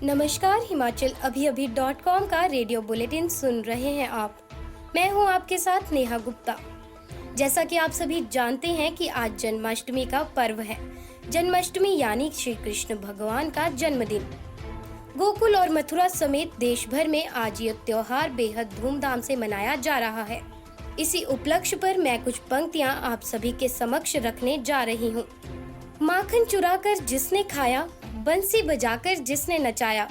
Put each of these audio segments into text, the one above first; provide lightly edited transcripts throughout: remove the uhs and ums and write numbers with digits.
नमस्कार, हिमाचल अभी अभी .com का रेडियो बुलेटिन सुन रहे हैं आप। मैं हूं आपके साथ नेहा गुप्ता। जैसा कि आप सभी जानते हैं कि आज जन्माष्टमी का पर्व है। जन्माष्टमी यानी श्री कृष्ण भगवान का जन्मदिन। गोकुल और मथुरा समेत देश भर में आज यह त्योहार बेहद धूमधाम से मनाया जा रहा है। इसी उपलक्ष्य पर मैं कुछ पंक्तियां आप सभी के समक्ष रखने जा रही हूं। माखन चुराकर जिसने खाया, बंसी बजाकर जिसने नचाया,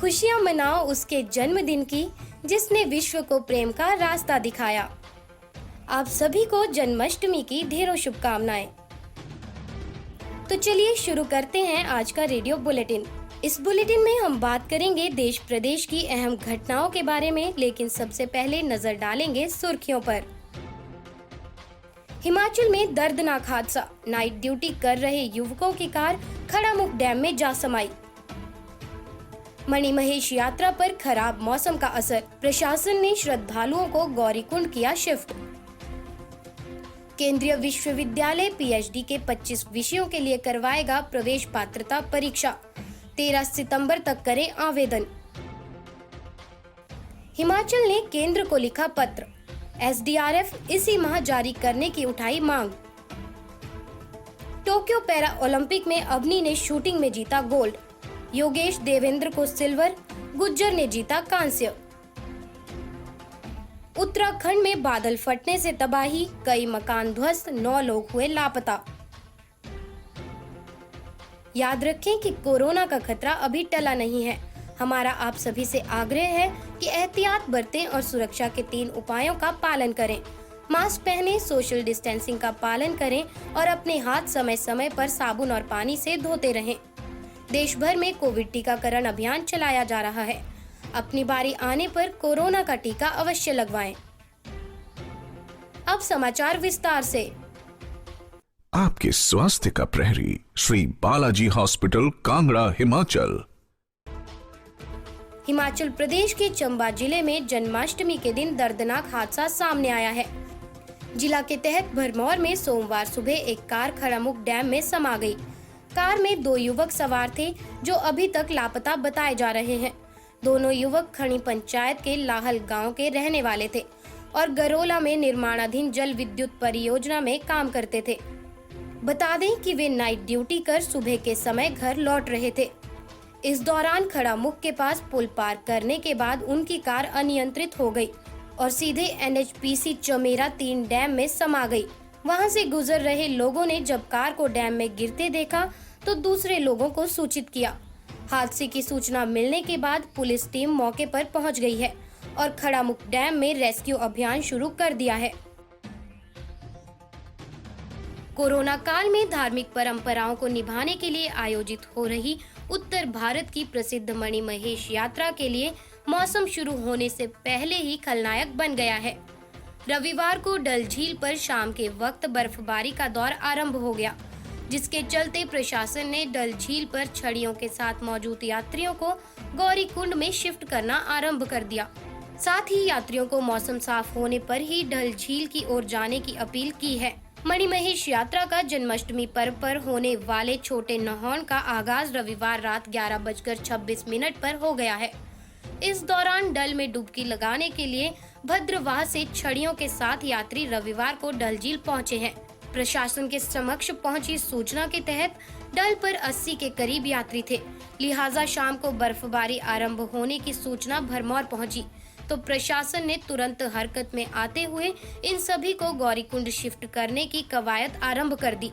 खुशियां मनाओ उसके जन्मदिन की, जिसने विश्व को प्रेम का रास्ता दिखाया। आप सभी को जन्माष्टमी की ढेरों शुभकामनाएं। तो चलिए शुरू करते हैं आज का रेडियो बुलेटिन। इस बुलेटिन में हम बात करेंगे देश प्रदेश की अहम घटनाओं के बारे में, लेकिन सबसे पहले नजर डालेंगे सुर्खियों पर। हिमाचल में दर्दनाक हादसा, नाइट ड्यूटी कर रहे युवकों की कार खड़ामुख डैम में जा समाई। मणिमहेश यात्रा पर खराब मौसम का असर, प्रशासन ने श्रद्धालुओं को गौरीकुंड किया शिफ्ट। केंद्रीय विश्वविद्यालय पीएचडी के 25 विषयों के लिए करवाएगा प्रवेश पात्रता परीक्षा, 13 सितंबर तक करें आवेदन। हिमाचल ने केंद्र को लिखा पत्र, एसडीआरएफ इसी माह जारी करने की उठाई मांग। टोक्यो पैरा ओलंपिक में अवनी ने शूटिंग में जीता गोल्ड, योगेश देवेंद्र को सिल्वर, गुज्जर ने जीता कांस्य। उत्तराखंड में बादल फटने से तबाही, कई मकान ध्वस्त, 9 लोग हुए लापता। याद रखें कि कोरोना का खतरा अभी टला नहीं है। हमारा आप सभी से आग्रह है कि एहतियात बरतें और सुरक्षा के 3 उपायों का पालन करें। मास्क पहनें, सोशल डिस्टेंसिंग का पालन करें और अपने हाथ समय समय पर साबुन और पानी से धोते रहें। देश भर में कोविड टीकाकरण अभियान चलाया जा रहा है। अपनी बारी आने पर कोरोना का टीका अवश्य लगवाएं। अब समाचार विस्तार से। आपके स्वास्थ्य का प्रहरी, श्री बालाजी हॉस्पिटल, कांगड़ा, हिमाचल। हिमाचल प्रदेश के चंबा जिले में जन्माष्टमी के दिन दर्दनाक हादसा सामने आया है। जिला के तहत भरमौर में सोमवार सुबह एक कार खड़ामुख डैम में समा गई। कार में 2 युवक सवार थे जो अभी तक लापता बताए जा रहे हैं। दोनों युवक खणी पंचायत के लाहल गांव के रहने वाले थे और गरोला में निर्माणाधीन जल विद्युत परियोजना में काम करते थे। बता दें कि वे नाइट ड्यूटी कर सुबह के समय घर लौट रहे थे। इस दौरान खड़ामुख के पास पुल पार करने के बाद उनकी कार अनियंत्रित हो गई और सीधे एनएचपीसी चमेरा 3 डैम में समा गई। वहां से गुजर रहे लोगों ने जब कार को डैम में गिरते देखा तो दूसरे लोगों को सूचित किया। हादसे की सूचना मिलने के बाद पुलिस टीम मौके पर पहुंच गई है और खड़ामुख डैम में रेस्क्यू अभियान शुरू कर दिया है। कोरोना काल में धार्मिक परंपराओं को निभाने के लिए आयोजित हो रही उत्तर भारत की प्रसिद्ध मणिमहेश यात्रा के लिए मौसम शुरू होने से पहले ही खलनायक बन गया है। रविवार को डल झील पर शाम के वक्त बर्फबारी का दौर आरंभ हो गया, जिसके चलते प्रशासन ने डल झील पर छड़ियों के साथ मौजूद यात्रियों को गौरीकुंड में शिफ्ट करना आरंभ कर दिया। साथ ही यात्रियों को मौसम साफ होने पर ही डल झील की ओर जाने की अपील की है। मणिमहेश यात्रा का जन्माष्टमी पर्व पर होने वाले छोटे नहौन का आगाज रविवार रात 11:26 पर हो गया है। इस दौरान डल में डुबकी लगाने के लिए भद्रवाह से छड़ियों के साथ यात्री रविवार को डल झील पहुंचे हैं। प्रशासन के समक्ष पहुंची सूचना के तहत डल पर 80 के करीब यात्री थे, लिहाजा शाम को बर्फबारी आरंभ होने की सूचना भरमौर पहुंची तो प्रशासन ने तुरंत हरकत में आते हुए इन सभी को गौरीकुंड शिफ्ट करने की कवायद आरंभ कर दी।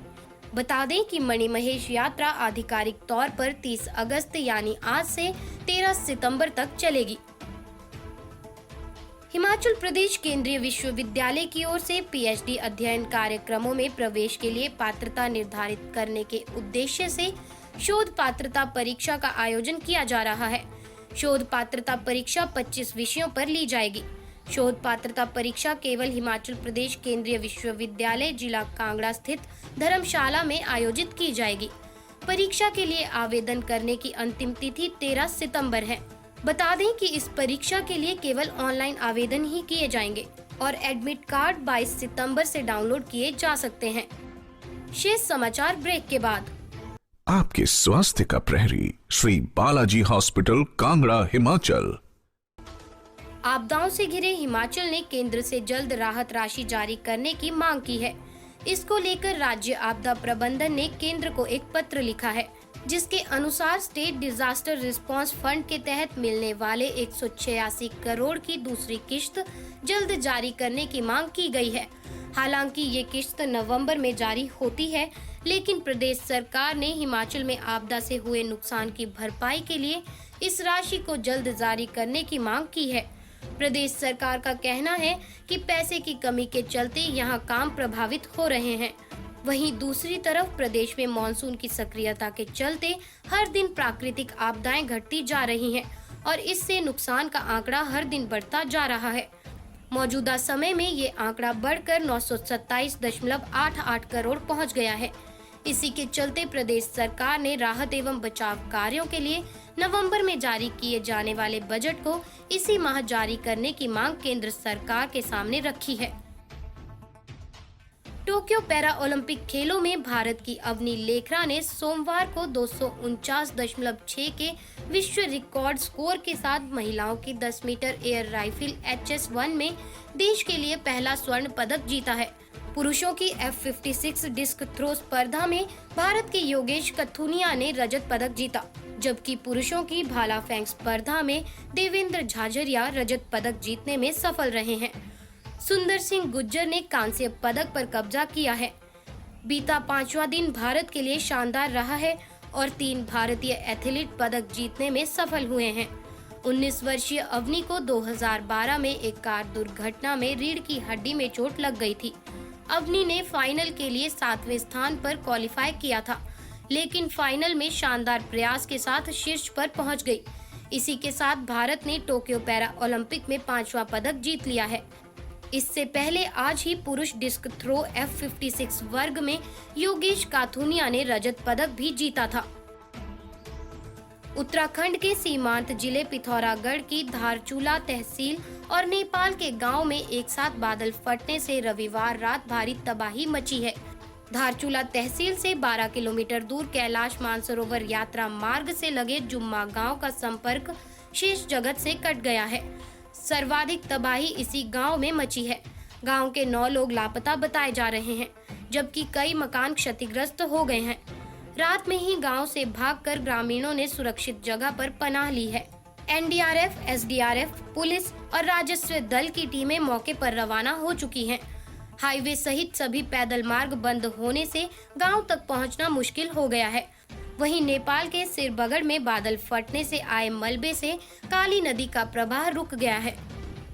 बता दें कि मणिमहेश यात्रा आधिकारिक तौर पर 30 अगस्त यानी आज से 13 सितंबर तक चलेगी। हिमाचल प्रदेश केंद्रीय विश्वविद्यालय की ओर से पीएचडी अध्ययन कार्यक्रमों में प्रवेश के लिए पात्रता निर्धारित करने के उद्देश्य से शोध पात्रता परीक्षा का आयोजन किया जा रहा है। शोध पात्रता परीक्षा 25 विषयों पर ली जाएगी। शोध पात्रता परीक्षा केवल हिमाचल प्रदेश केंद्रीय विश्वविद्यालय जिला कांगड़ा स्थित धर्मशाला में आयोजित की जाएगी। परीक्षा के लिए आवेदन करने की अंतिम तिथि 13 सितंबर है। बता दें कि इस परीक्षा के लिए केवल ऑनलाइन आवेदन ही किए जाएंगे और एडमिट कार्ड 22 सितंबर से डाउनलोड किए जा सकते हैं। शेष समाचार ब्रेक के बाद। आपके स्वास्थ्य का प्रहरी श्री बालाजी हॉस्पिटल कांगड़ा हिमाचल। आपदाओं से घिरे हिमाचल ने केंद्र से जल्द राहत राशि जारी करने की मांग की है। इसको लेकर राज्य आपदा प्रबंधन ने केंद्र को एक पत्र लिखा है, जिसके अनुसार स्टेट डिजास्टर रिस्पांस फंड के तहत मिलने वाले 186 करोड़ की दूसरी किश्त जल्द जारी करने की मांग की गई है। हालांकि ये किश्त नवंबर में जारी होती है, लेकिन प्रदेश सरकार ने हिमाचल में आपदा से हुए नुकसान की भरपाई के लिए इस राशि को जल्द जारी करने की मांग की है। प्रदेश सरकार का कहना है कि पैसे की कमी के चलते यहां काम प्रभावित हो रहे हैं। वहीं दूसरी तरफ प्रदेश में मानसून की सक्रियता के चलते हर दिन प्राकृतिक आपदाएं घटती जा रही हैं और इससे नुकसान का आंकड़ा हर दिन बढ़ता जा रहा है। मौजूदा समय में ये आंकड़ा बढ़कर 927.88 करोड़ पहुंच गया है। इसी के चलते प्रदेश सरकार ने राहत एवं बचाव कार्यों के लिए नवंबर में जारी किए जाने वाले बजट को इसी माह जारी करने की मांग केंद्र सरकार के सामने रखी है। टोक्यो पैरा ओलंपिक खेलों में भारत की अवनी लेखरा ने सोमवार को 249.6 के विश्व रिकॉर्ड स्कोर के साथ महिलाओं की 10 मीटर एयर राइफल HS1 में देश के लिए पहला स्वर्ण पदक जीता है। पुरुषों की F56 डिस्क थ्रो स्पर्धा में भारत के योगेश कथुनिया ने रजत पदक जीता, जबकि पुरुषों की भाला फेंक स्पर्धा में देवेंद्र झाझरिया रजत पदक जीतने में सफल रहे हैं। सुंदर सिंह गुज्जर ने कांस्य पदक पर कब्जा किया है। बीता 5वां दिन भारत के लिए शानदार रहा है और 3 भारतीय एथलीट पदक जीतने में सफल हुए हैं। 19 वर्षीय अवनी को 2012 में एक कार दुर्घटना में रीढ़ की हड्डी में चोट लग गई थी। अवनी ने फाइनल के लिए 7वें स्थान पर क्वालिफाई किया था, लेकिन फाइनल में शानदार प्रयास के साथ शीर्ष पर पहुंच गई। इसी के साथ भारत ने टोक्यो पैरा ओलंपिक में 5वां पदक जीत लिया है। इससे पहले आज ही पुरुष डिस्क थ्रो F56 वर्ग में योगेश काथुनिया ने रजत पदक भी जीता था। उत्तराखंड के सीमांत जिले पिथौरागढ़ की धारचूला तहसील और नेपाल के गांव में एक साथ बादल फटने से रविवार रात भारी तबाही मची है। धारचूला तहसील से 12 किलोमीटर दूर कैलाश मानसरोवर यात्रा मार्ग से लगे जुम्मा गांव का संपर्क शेष जगत से कट गया है। सर्वाधिक तबाही इसी गांव में मची है। गांव के 9 लोग लापता बताए जा रहे हैं, जबकि कई मकान क्षतिग्रस्त हो गए हैं। रात में ही गांव से भागकर ग्रामीणों ने सुरक्षित जगह पर पनाह ली है। NDRF, SDRF, पुलिस और राजस्व दल की टीमें मौके पर रवाना हो चुकी हैं। हाईवे सहित सभी पैदल मार्ग बंद होने से गांव तक पहुंचना मुश्किल हो गया है। वहीं नेपाल के सिरबगड़ में बादल फटने से आए मलबे से काली नदी का प्रवाह रुक गया है,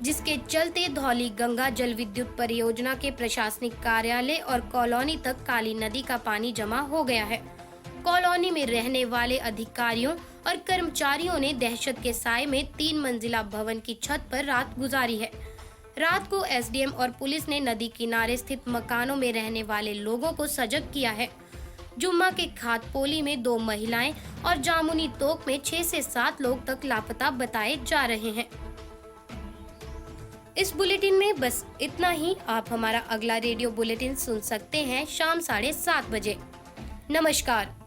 जिसके चलते धौली गंगा जल विद्युत परियोजना के प्रशासनिक कार्यालय और कॉलोनी तक काली नदी का पानी जमा हो गया है। कॉलोनी में रहने वाले अधिकारियों और कर्मचारियों ने दहशत के साए में 3 मंजिला भवन की छत पर रात गुजारी है। रात को SDM और पुलिस ने नदी किनारे स्थित मकानों में रहने वाले लोगों को सजग किया है। जुम्मा के खातपोली में 2 महिलाएं और जामुनी तोक में 6 से 7 लोग तक लापता बताए जा रहे हैं। इस बुलेटिन में बस इतना ही। आप हमारा अगला रेडियो बुलेटिन सुन सकते हैं शाम 7:30 बजे। नमस्कार।